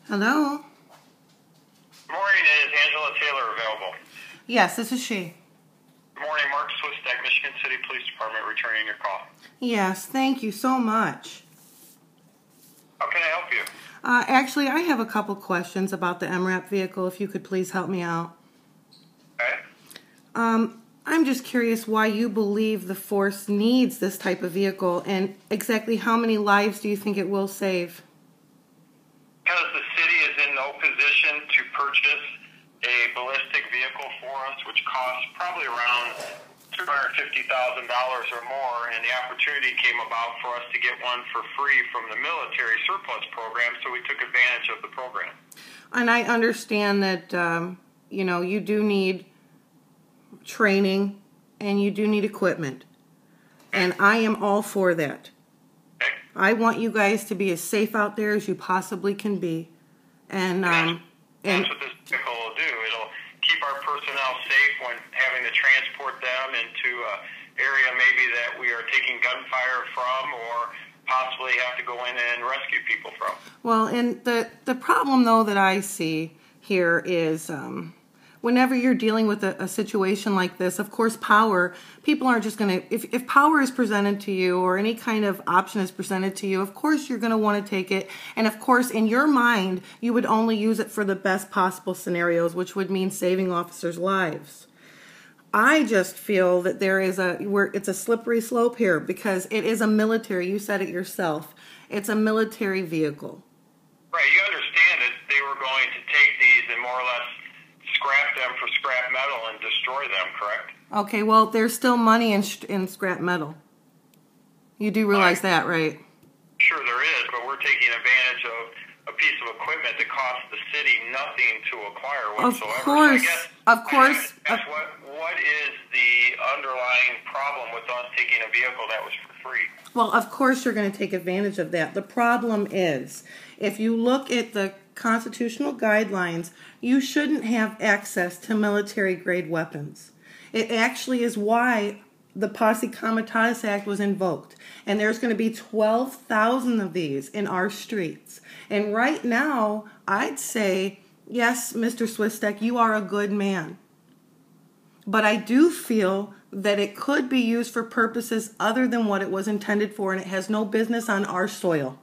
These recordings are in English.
Hello? Good morning. Is Angela Taylor available? Yes, this is she. Good morning. Mark SWISTEK, Michigan City Police Department, returning your call. Yes, thank you so much. How can I help you? Actually, I have a couple questions about the MRAP vehicle, if you could please help me out. Okay. I'm just curious why you believe the force needs this type of vehicle, and exactly how many lives do you think it will save? Because the city is in no position to purchase a ballistic vehicle for us, which costs probably around $250,000 or more, and the opportunity came about for us to get one for free from the military surplus program, so we took advantage of the program. And I understand that, you do need training and you do need equipment. And I am all for that. Okay. I want you guys to be as safe out there as you possibly can be. And that's what this vehicle will do. It'll keep our personnel safe when having to transport them into an area maybe that we are taking gunfire from or possibly have to go in and rescue people from. Well, and the problem, though, that I see here is whenever you're dealing with a situation like this, of course, people aren't just going to, if power is presented to you or any kind of option is presented to you, of course, you're going to want to take it. And of course, in your mind, you would only use it for the best possible scenarios, which would mean saving officers' lives. I just feel that it's a slippery slope here because it is a military, you said it yourself, it's a military vehicle. Right, you understand that they were going to take these and more or less scrap them for scrap metal and destroy them, correct? Okay, well, there's still money in scrap metal. You do realize that, right? Sure there is, but we're taking advantage of a piece of equipment that costs the city nothing to acquire whatsoever. Of course. What is the underlying problem with us taking a vehicle that was for free? Well, of course you're going to take advantage of that. The problem is, if you look at the constitutional guidelines, you shouldn't have access to military-grade weapons. It actually is why the Posse Comitatus Act was invoked. And there's going to be 12,000 of these in our streets. And right now, I'd say, yes, Mr. SWISTEK, you are a good man. But I do feel that it could be used for purposes other than what it was intended for, and it has no business on our soil.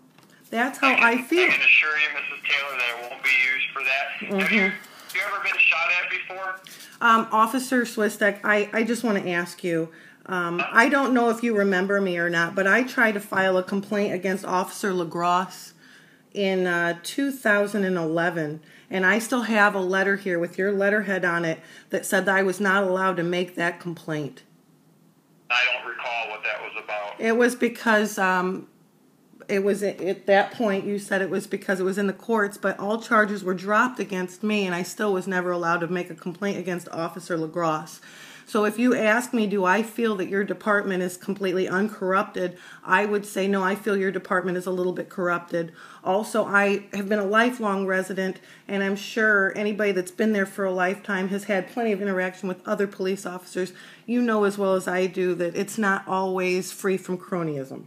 That's how I feel. I can assure you, Mrs. Taylor, that it won't be used for that. Have you ever been shot at before? Officer SWISTEK, I just want to ask you, I don't know if you remember me or not, but I tried to file a complaint against Officer LaGrosse in 2011, and I still have a letter here with your letterhead on it that said that I was not allowed to make that complaint. I don't recall what that was about. It was because it was at that point you said it was because it was in the courts, but all charges were dropped against me, and I still was never allowed to make a complaint against Officer LaGrosse. So if you ask me, do I feel that your department is completely uncorrupted, I would say no, I feel your department is a little bit corrupted. Also, I have been a lifelong resident, and I'm sure anybody that's been there for a lifetime has had plenty of interaction with other police officers. You know as well as I do that it's not always free from cronyism.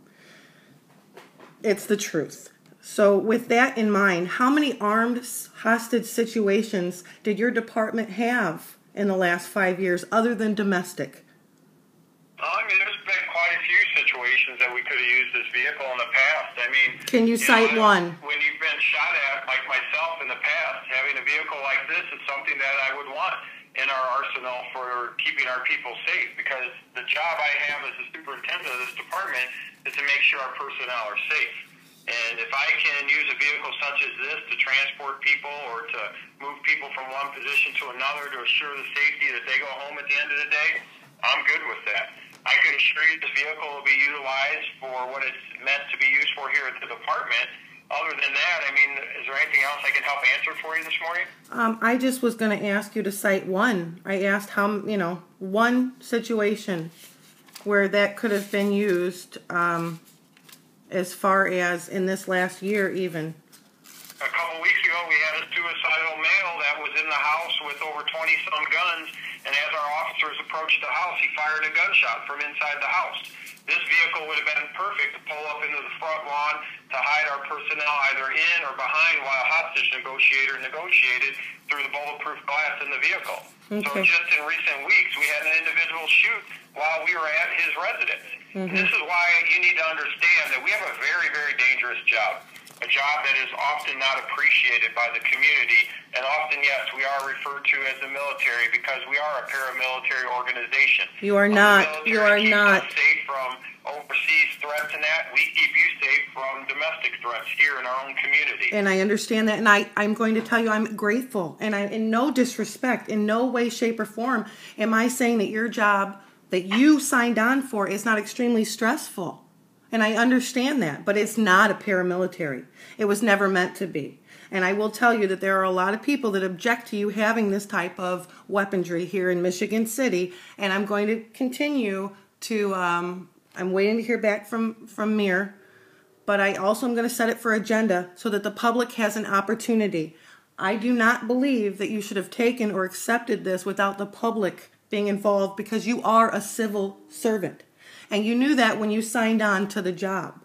It's the truth. So with that in mind, how many armed hostage situations did your department have in the last 5 years other than domestic? There's been quite a few situations that we could have used this vehicle in the past. Can you cite one? When you've been shot at, like myself in the past, having a vehicle like this is something that I would want in our arsenal for keeping our people safe, because the job I have as the superintendent of this department is to make sure our personnel are safe. And if I can use a vehicle such as this to transport people or to move people from one position to another to assure the safety that they go home at the end of the day, I'm good with that. I can assure you this vehicle will be utilized for what it's meant to be used for here at the department. Other than that, is there anything else I can help answer for you this morning? I just was going to ask you to cite one. I asked one situation where that could have been used as far as in this last year even. A couple weeks ago, we had a suicidal male that was in the house with over 20-some guns, and as our officers approached the house, he fired a gunshot from inside the house. This vehicle would have been perfect to pull up into the front lawn to hide our personnel either in or behind while a hostage negotiator negotiated through the bulletproof glass in the vehicle. So just in recent weeks, we had an individual shoot while we were at his residence. And this is why you need to understand that we have a very, very dangerous job. A job that is often not appreciated by the community, and often, yes, we are referred to as the military because we are a paramilitary organization. You are not. You are not. Safe from overseas threats and that. We keep you safe from domestic threats here in our own community. And I understand that, and I'm going to tell you I'm grateful, and I, in no disrespect, in no way, shape, or form, am I saying that your job that you signed on for is not extremely stressful. And I understand that, but it's not a paramilitary. It was never meant to be. And I will tell you that there are a lot of people that object to you having this type of weaponry here in Michigan City, and I'm going to continue to, I'm waiting to hear back from Mir, but I also am going to set it for agenda so that the public has an opportunity. I do not believe that you should have taken or accepted this without the public being involved because you are a civil servant. And you knew that when you signed on to the job.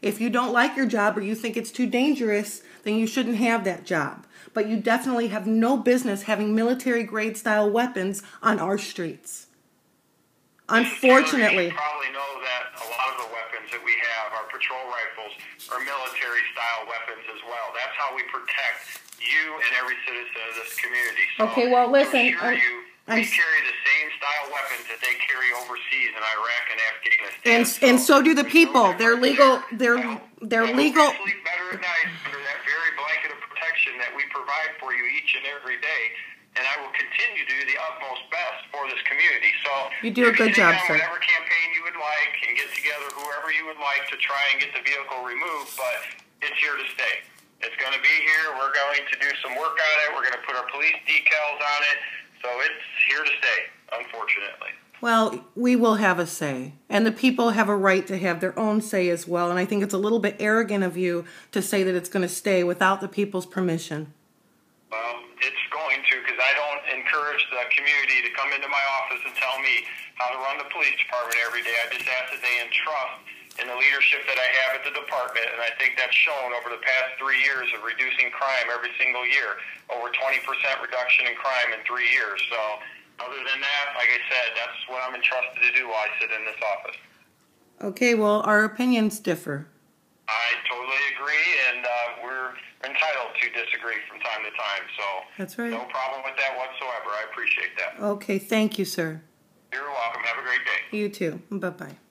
If you don't like your job or you think it's too dangerous, then you shouldn't have that job. But you definitely have no business having military-grade style weapons on our streets. Unfortunately. You probably know that a lot of the weapons that we have, our patrol rifles, are military-style weapons as well. That's how we protect you and every citizen of this community. So, okay, well, listen. We carry the same style weapons that they carry overseas in Iraq and Afghanistan. And so do the people. They're legal. They're legal. We sleep better at night under that very blanket of protection that we provide for you each and every day. And I will continue to do the utmost best for this community. So you do a good job, sir. Whatever campaign you would like, and get together whoever you would like to try and get the vehicle removed. But it's here to stay. It's going to be here. We're going to do some work on it. We're going to put our police decals on it. So it's here to stay, unfortunately. Well, we will have a say. And the people have a right to have their own say as well. And I think it's a little bit arrogant of you to say that it's going to stay without the people's permission. Well, it's going to, because I don't encourage the community to come into my office and tell me how to run the police department every day. I just ask that they entrust in the leadership that I have at the department, and I think that's shown over the past 3 years of reducing crime every single year, over 20% reduction in crime in 3 years. So other than that, like I said, that's what I'm entrusted to do while I sit in this office. Okay, well, our opinions differ. I totally agree, and we're entitled to disagree from time to time. So that's right. No problem with that whatsoever. I appreciate that. Okay, thank you, sir. You're welcome. Have a great day. You too. Bye-bye.